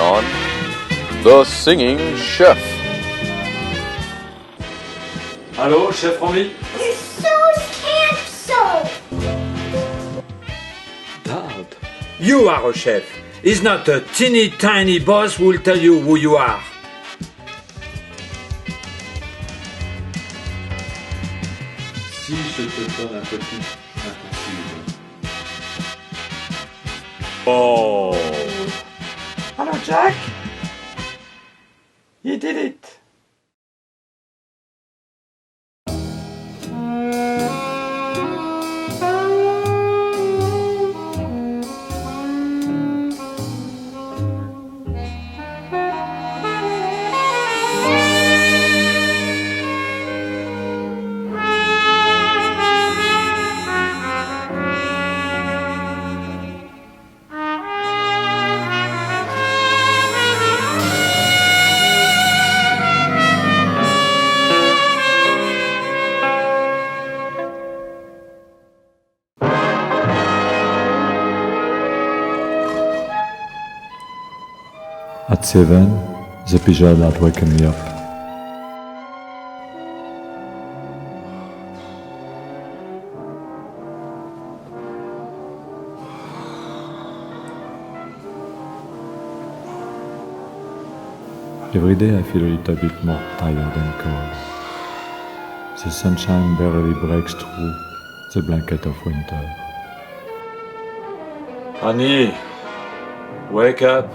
on The Singing Chef. Hello, Chef Romi? Your sauce can't so. Dad. You are a chef. It's not a teeny tiny boss who will tell you who you are. Si je te donne un petit inconçu. Oh. Hello, Jack. You did it. At 7, the pigeon had woken me up. Every day I feel a little bit more tired and cold. The sunshine barely breaks through the blanket of winter. Honey, wake up.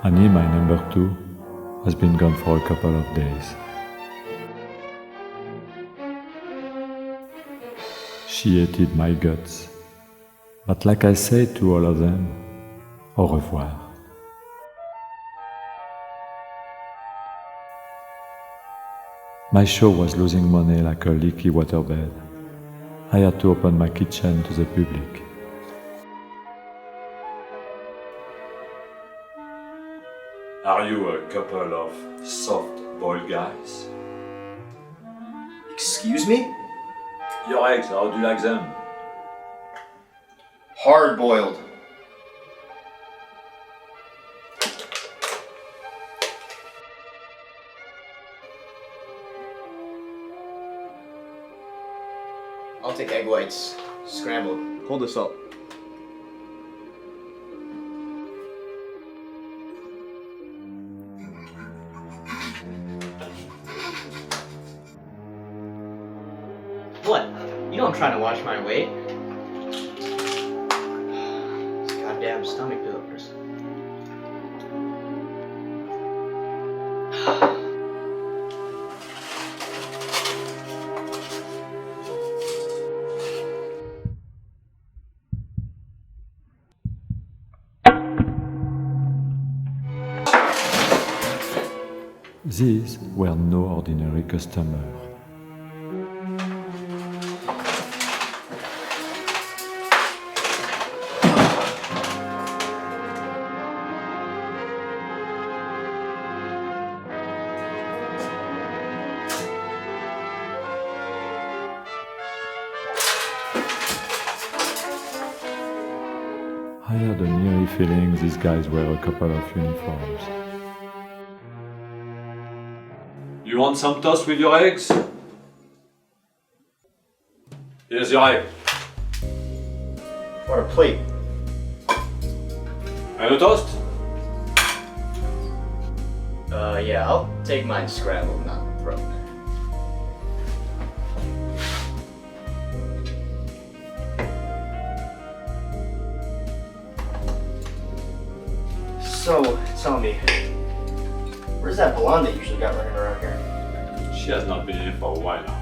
Annie, my number 2, has been gone for a couple of days. She hated my guts, but like I said to all of them, au revoir. My show was losing money like a leaky waterbed. I had to open my kitchen to the public. Are you a couple of soft-boiled guys? Excuse me? Your eggs, how do you like them? Hard-boiled. I'll take egg whites, scrambled. Hold this up. What? You know I'm trying to watch my weight. Goddamn stomach bloopers. These were no ordinary customers. I had an eerie feeling these guys wear a couple of uniforms. You want some toast with your eggs? Here's your egg. On a plate. And a toast? Yeah, I'll take mine scrambled, not thrown. So, tell me, where's that blonde that usually got running around here? She has not been here for a while now.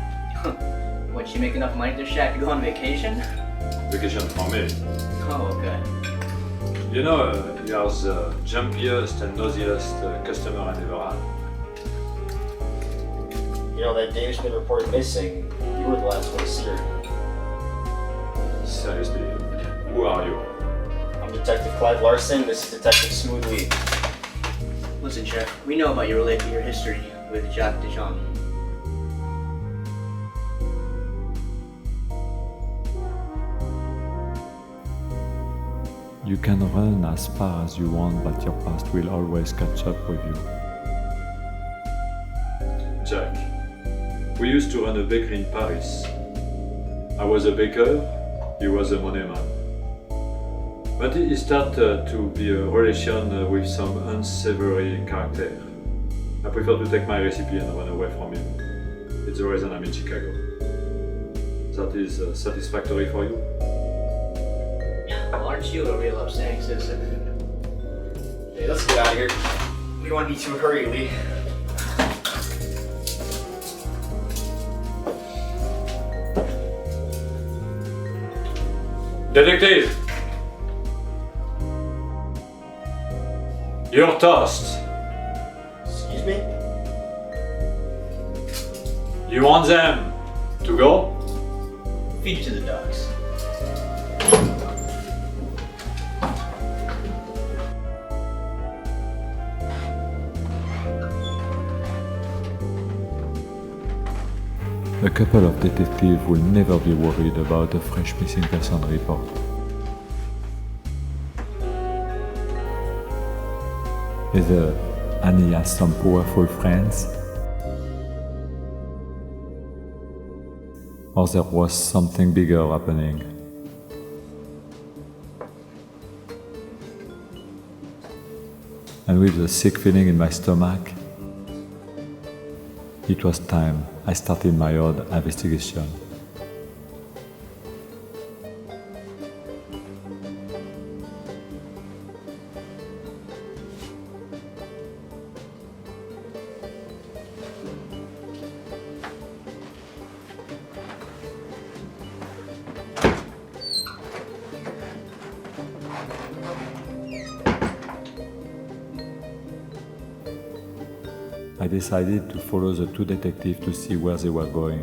What, you make enough money to shack to go on vacation? Vacation for me. Oh, okay. You know, you are the jumpiest and nosiest customer I ever had. You know, that Danish been reported missing. You were the last one to see her. Seriously, who are you? I'm Detective Clive Larson. This is Detective Smoothly. Listen, Chef, we know about your history with Jacques Dijon. You can run as far as you want, but your past will always catch up with you. Jack, we used to run a bakery in Paris. I was a baker, he was a money man. But it started to be a relation with some unsavory character. I prefer to take my recipe and run away from him. It's the reason I'm in Chicago. That is satisfactory for you? Well, aren't you a real upstanding citizen? Hey, let's get out of here. We don't want to be too hurry, Lee. Detective! Your toast. Excuse me? You want them to go? Feed it to the dogs. A couple of detectives will never be worried about a fresh missing person report. Either Annie has some powerful friends, or there was something bigger happening. And with a sick feeling in my stomach, it was time I started my own investigation. I decided to follow the two detectives to see where they were going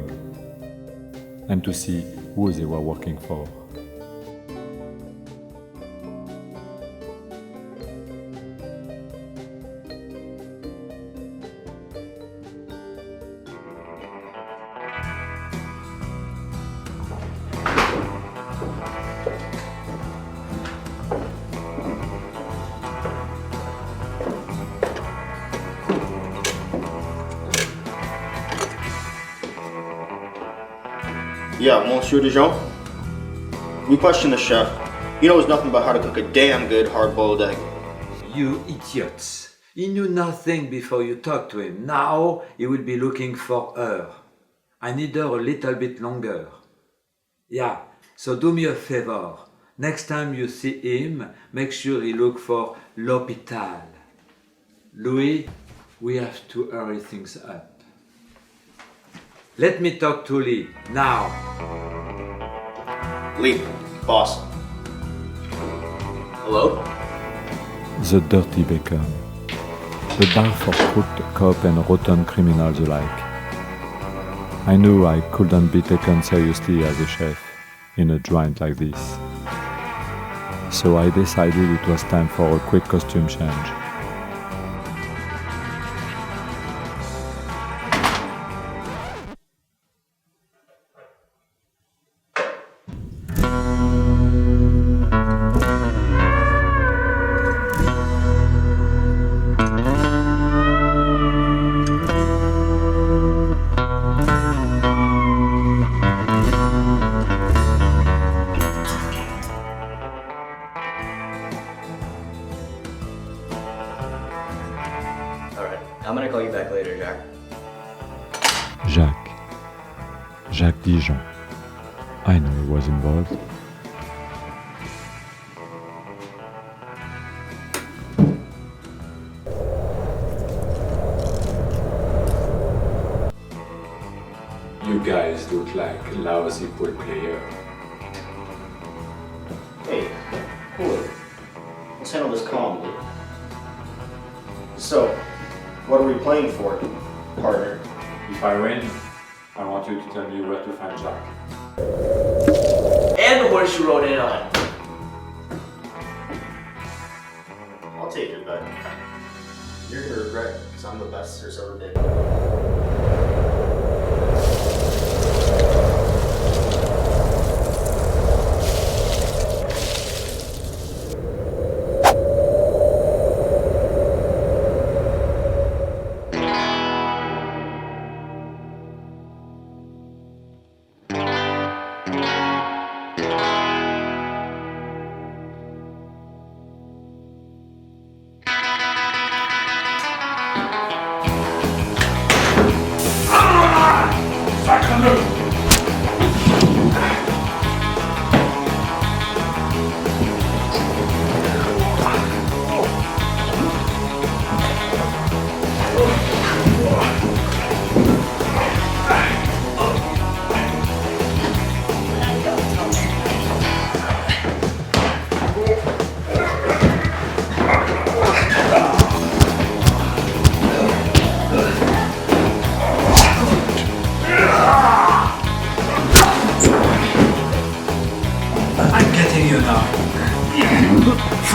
and to see who they were working for. Yeah, Monsieur Dijon? We questioned the chef. He knows nothing about how to cook a damn good hard-boiled egg. You idiots! He knew nothing before you talked to him. Now he will be looking for her. I need her a little bit longer. Yeah, so do me a favor. Next time you see him, make sure he look for l'hôpital. Louis, we have to hurry things up. Let me talk to Lee, now. Lee, boss. Hello? The Dirty Bacon. The bar for crooked cop and rotten criminals alike. I knew I couldn't be taken seriously as a chef in a joint like this. So I decided it was time for a quick costume change. Alright, I'm gonna call you back later, Jack. Jacques Dijon. I know he was involved. You guys look like lousy pool player. Hey, cool it. Let's handle this calmly. So, what are we playing for, partner? If I win, I want you to tell me where to find Jack. And the horse you rode in on. I'll take your bet. You're gonna regret it, because I'm the best there's ever been.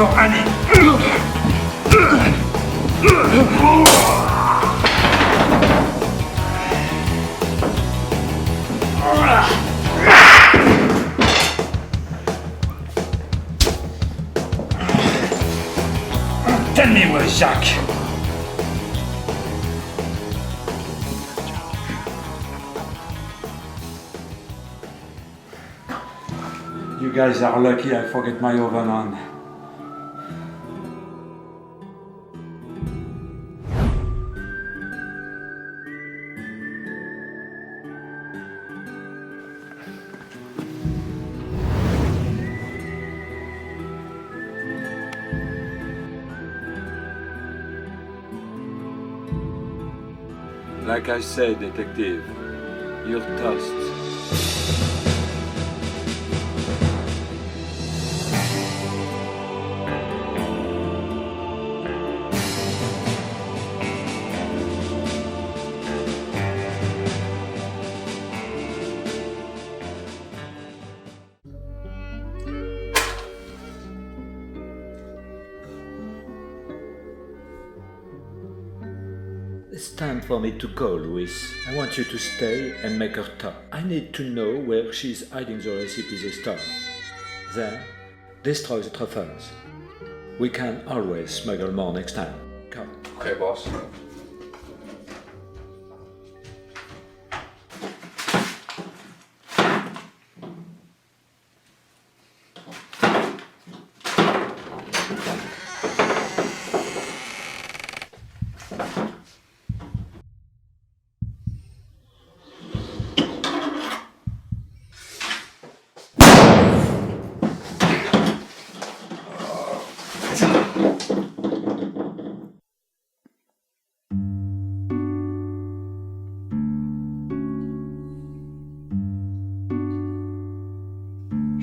for Annie. Tell me where Jacques. You guys are lucky I forget my oven on. Like I said, detective, you're toast. It's time for me to go, Louis. I want you to stay and make her talk. I need to know where she's hiding the recipe this time. Then, destroy the truffles. We can always smuggle more next time. Come. Okay, boss.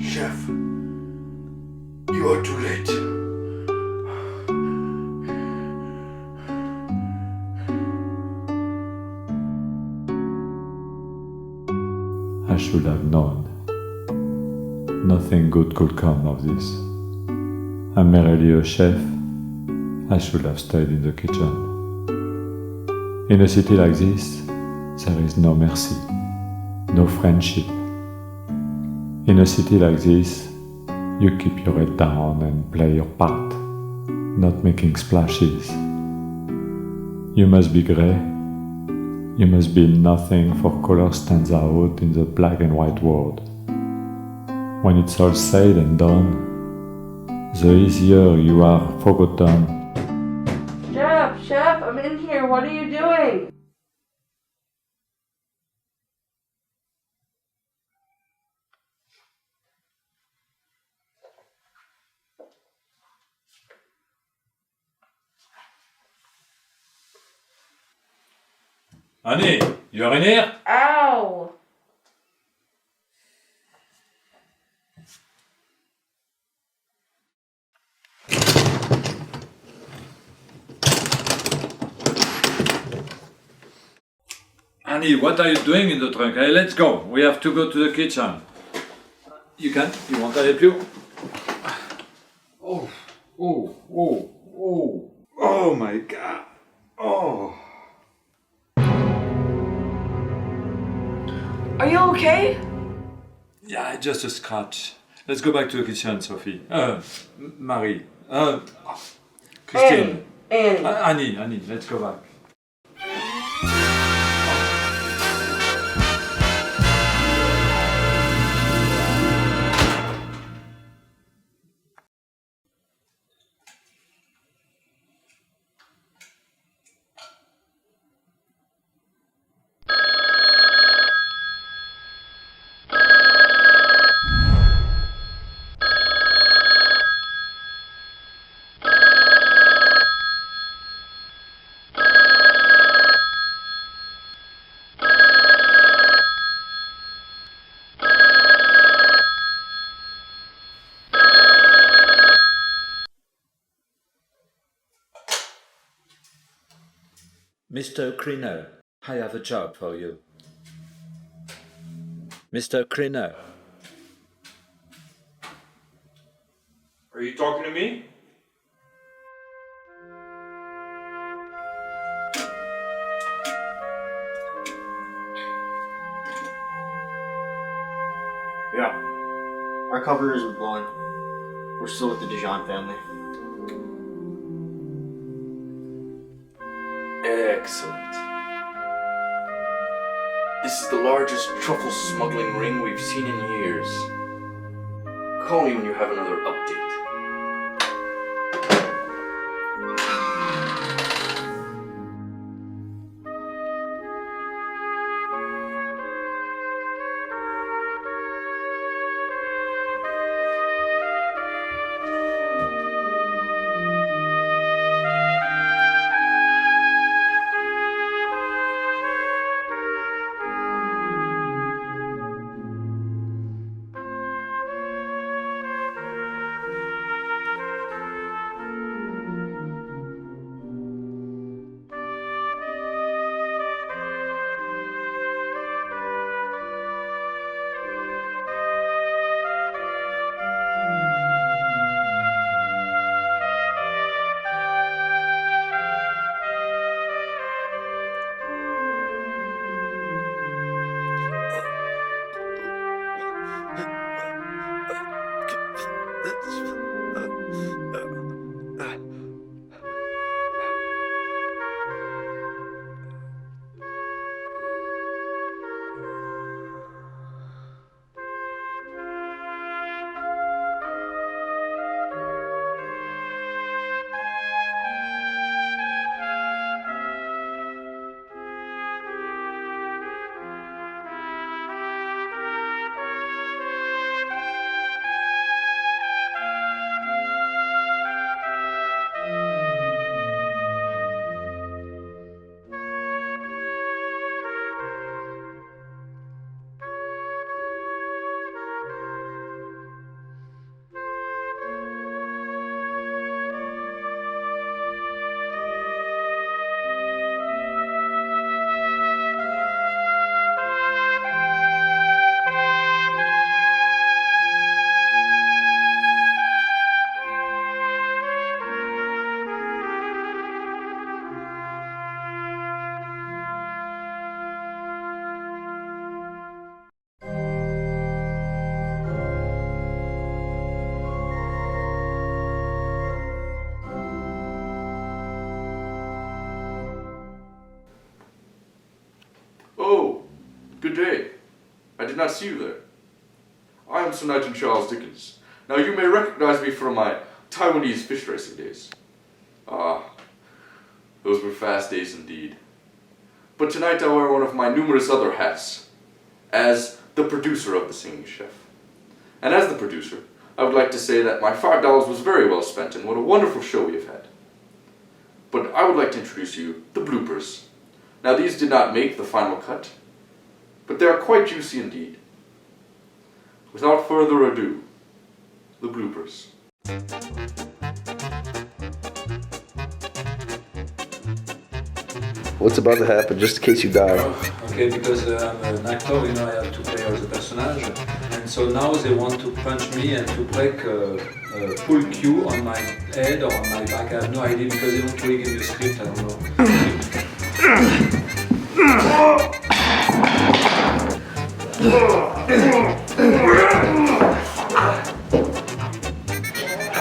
Chef, you are too late. I should have known. Nothing good could come of this. I'm merely a chef. I should have stayed in the kitchen. In a city like this, there is no mercy, no friendship. In a city like this, you keep your head down and play your part, not making splashes. You must be grey. You must be nothing, for color stands out in the black and white world. When it's all said and done, the easier you are forgotten. Chef, I'm in here. What are you doing? Annie, you're in here? Ow! Annie, what are you doing in the trunk? Hey, let's go. We have to go to the kitchen. You want I help you? Oh my God. Oh. Are you okay? Yeah, just a scratch. Let's go back to the kitchen, Sophie. Marie. Christine. Annie. Annie, let's go back. Mr. Cleaner, I have a job for you. Mr. Cleaner. Are you talking to me? Our cover isn't blown. We're still with the Dijon family. Excellent. This is the largest truffle smuggling ring we've seen in years. Call me when you have another update. Oh, good day. I did not see you there. I am Sir Nigel Charles Dickens. Now you may recognize me from my Taiwanese fish racing days. Ah, those were fast days indeed. But tonight I wear one of my numerous other hats, as the producer of The Singing Chef. And as the producer, I would like to say that my $5 was very well spent and what a wonderful show we have had. But I would like to introduce to you the bloopers. Now these did not make the final cut, but they are quite juicy indeed. Without further ado, the bloopers. What's about to happen, just in case you die? Okay, because I'm an actor, you know, I have to play all the personage, and so now they want to punch me and to break a full cue on my head or on my back. I have no idea because they don't really give you a script, I don't know.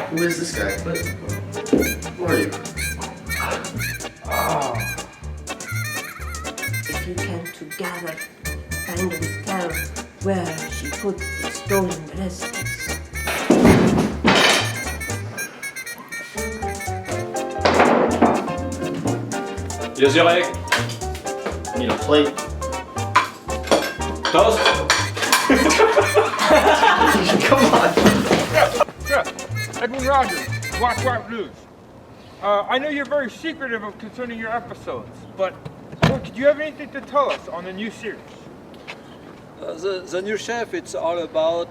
Who is this guy? Who are you? If you can together finally tell where she put the stolen recipes. Here's your egg. Need a plate. Toast. Come on. Yeah, Edwin Rogers, Watch White Blues. I know you're very secretive concerning your episodes, but do you have anything to tell us on the new series? The new chef, it's all about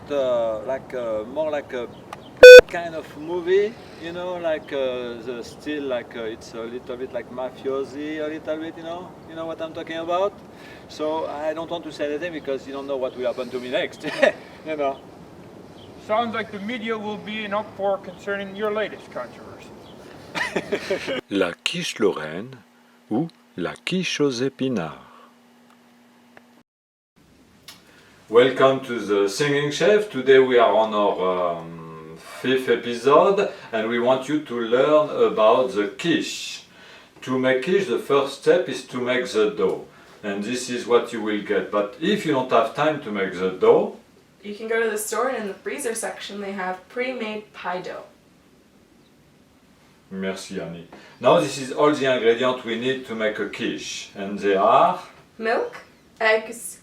more like a kind of movie, you know, like the still like it's a little bit like mafiosi, a little bit, you know what I'm talking about. So I don't want to say anything because you don't know what will happen to me next, you know. Sounds like the media will be in uproar concerning your latest controversy. La quiche Lorraine ou la quiche aux épinards. Welcome to the Singing Chef. Today we are on our 5th episode and we want you to learn about the quiche. To make quiche, the first step is to make the dough. And this is what you will get. But if you don't have time to make the dough, you can go to the store and in the freezer section they have pre-made pie dough. Merci Annie. Now this is all the ingredients we need to make a quiche. And they are milk, eggs,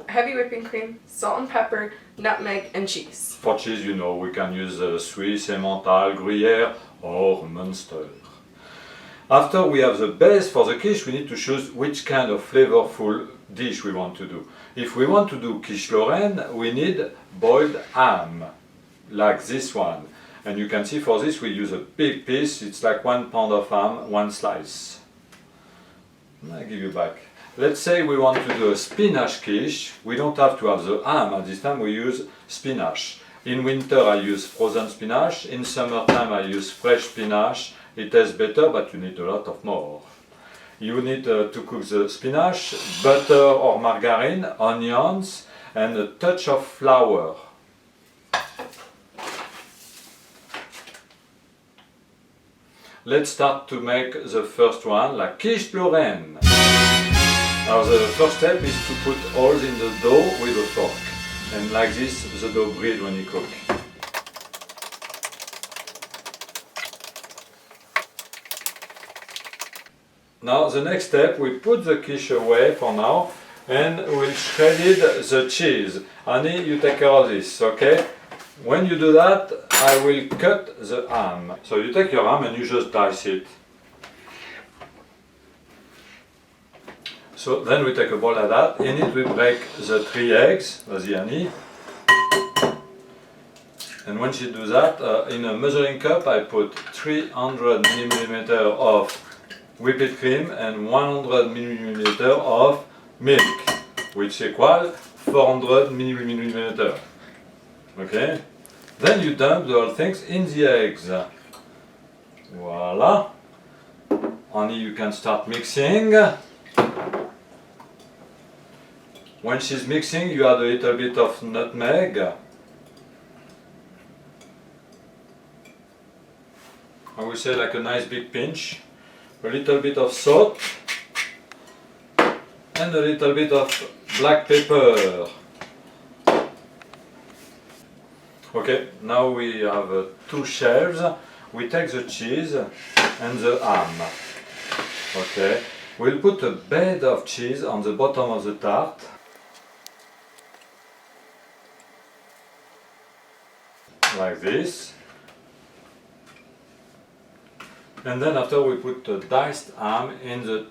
heavy whipping cream, salt and pepper, nutmeg, and cheese. For cheese, you know, we can use Swiss, Emmental, Gruyère or Munster. After we have the base for the quiche, we need to choose which kind of flavorful dish we want to do. If we want to do quiche Lorraine, we need boiled ham, like this one. And you can see for this we use a big piece, it's like 1 pound of ham, 1 slice. I'll give you back. Let's say we want to do a spinach quiche. We don't have to have the ham, at this time we use spinach. In winter I use frozen spinach, in summertime I use fresh spinach. It tastes better, but you need a lot of more. You need to cook the spinach, butter or margarine, onions, and a touch of flour. Let's start to make the first one, la quiche Lorraine. Now the first step is to put holes in the dough with a fork. And like this, the dough breathes when you cook. Now the next step, we put the quiche away for now and we'll shred the cheese. Annie, you take care of this, okay? When you do that, I will cut the ham. So you take your ham and you just dice it. So then we take a bowl like that. In it we break the 3 eggs, vas-y Annie. And when she does that, in a measuring cup I put 300 milliliters of whipped cream and 100 milliliters of milk, which equals 400 milliliters. Okay? Then you dump the whole things in the eggs. Voila. Only you can start mixing. When she's mixing, you add a little bit of nutmeg. I would say like a nice big pinch. A little bit of salt and a little bit of black pepper. Okay, now we have 2 shells. We take the cheese and the ham. Okay, we'll put a bed of cheese on the bottom of the tart. Like this. And then after we put the diced ham in the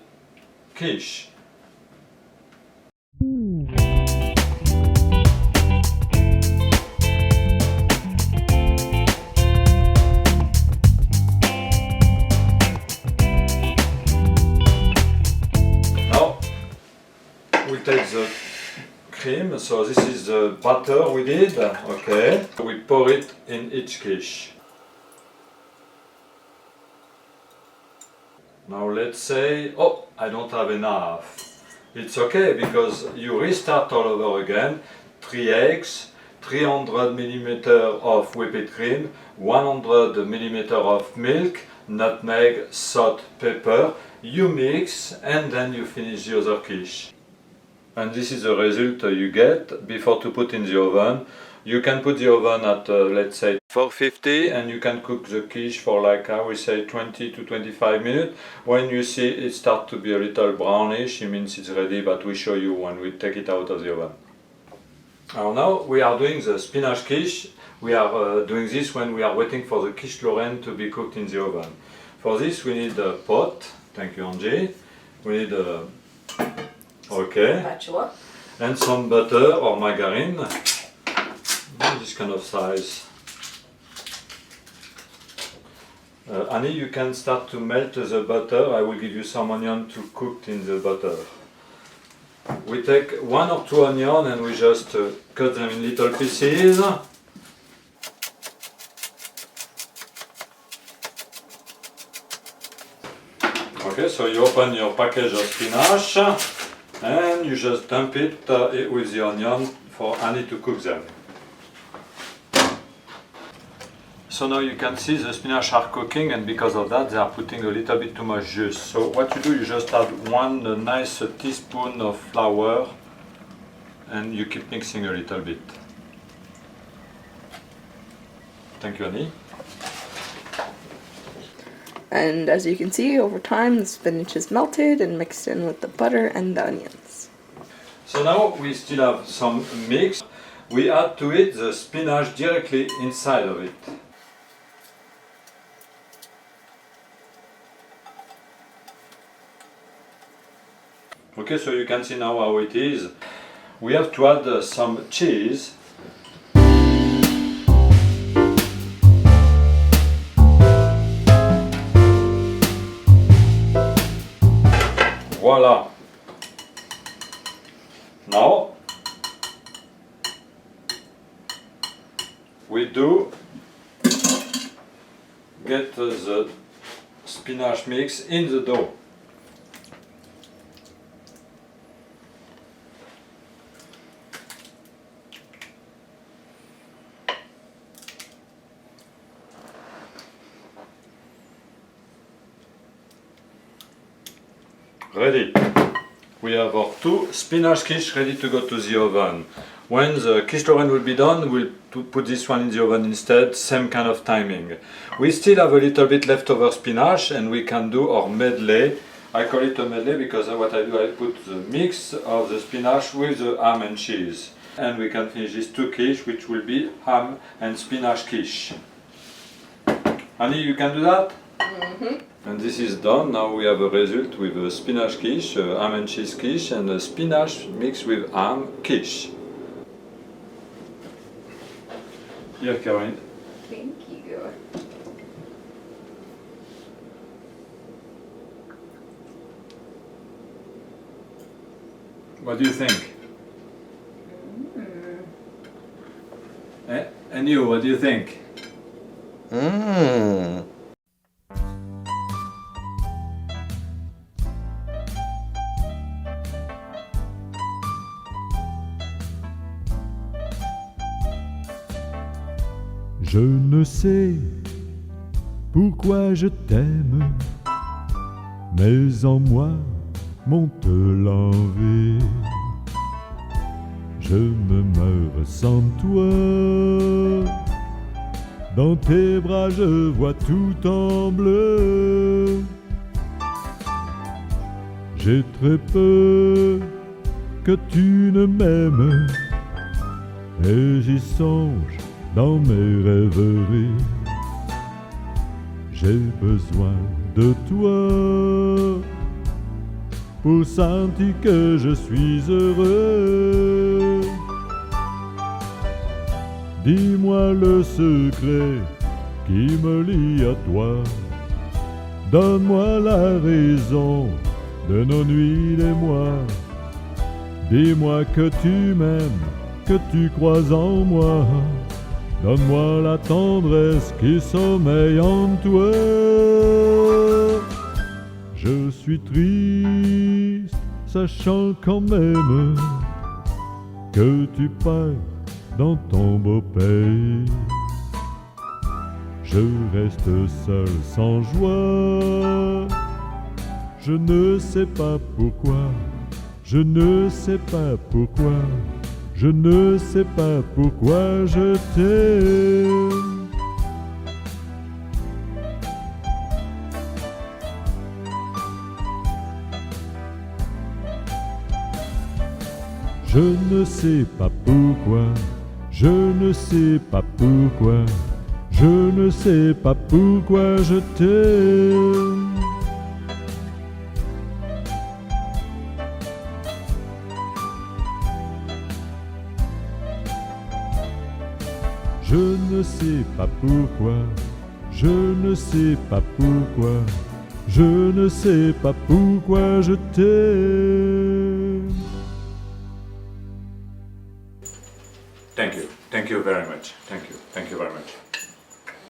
quiche. Now we take the cream, so this is the butter we did, okay. We pour it in each quiche. Now let's say, oh, I don't have enough. It's okay because you restart all over again. 3 eggs, 300 milliliters of whipped cream, 100 milliliters of milk, nutmeg, salt, pepper. You mix and then you finish the other quiche. And this is the result you get before to put in the oven. You can put the oven at let's say 450 and you can cook the quiche for like I would say 20 to 25 minutes. When you see it start to be a little brownish, it means it's ready, but we show you when we take it out of the oven. Now we are doing the spinach quiche. We are doing this when we are waiting for the quiche Lorraine to be cooked in the oven. For this we need a pot, thank you Angie. We need a, okay, spatula, and some butter or margarine. This kind of size. Annie, you can start to melt the butter. I will give you some onion to cook in the butter. We take 1 or 2 onions and we just cut them in little pieces. Okay, so you open your package of spinach and you just dump it with the onion for Annie to cook them. So now you can see the spinach are cooking, and because of that they are putting a little bit too much juice. So what you do, you just add one nice teaspoon of flour and you keep mixing a little bit. Thank you, Annie. And as you can see, over time the spinach is melted and mixed in with the butter and the onions. So now we still have some mix. We add to it the spinach directly inside of it. Okay, so you can see now how it is. We have to add some cheese. Voila! Now we do get the spinach mix in the dough. Ready. We have our 2 spinach quiche ready to go to the oven. When the quiche Lorraine will be done, we'll put this one in the oven instead, same kind of timing. We still have a little bit leftover spinach and we can do our medley. I call it a medley because what I do, I put the mix of the spinach with the ham and cheese. And we can finish these 2 quiche, which will be ham and spinach quiche. Annie, you can do that? Mm-hmm. And this is done. Now we have a result with a spinach quiche, a ham and cheese quiche, and a spinach mixed with ham quiche. Here, Caroline. Thank you. What do you think? And you, what do you think? Je ne sais pourquoi je t'aime, mais en moi monte l'envie. Je me meurs sans toi, dans tes bras je vois tout en bleu. J'ai très peur que tu ne m'aimes, et j'y songe dans mes rêveries. J'ai besoin de toi pour sentir que je suis heureux. Dis-moi le secret qui me lie à toi. Donne-moi la raison de nos nuits et mois. Dis-moi que tu m'aimes, que tu crois en moi. Donne-moi la tendresse qui sommeille en toi. Je suis triste, sachant quand même que tu pars dans ton beau pays. Je reste seul sans joie. Je ne sais pas pourquoi, je ne sais pas pourquoi. Je ne sais pas pourquoi je t'aime. Je ne sais pas pourquoi, je ne sais pas pourquoi, je ne sais pas pourquoi je t'aime. Je ne sais pas pourquoi, je ne sais pas pourquoi, je ne sais pas pourquoi je t'aime. Thank you very much. Thank you very much.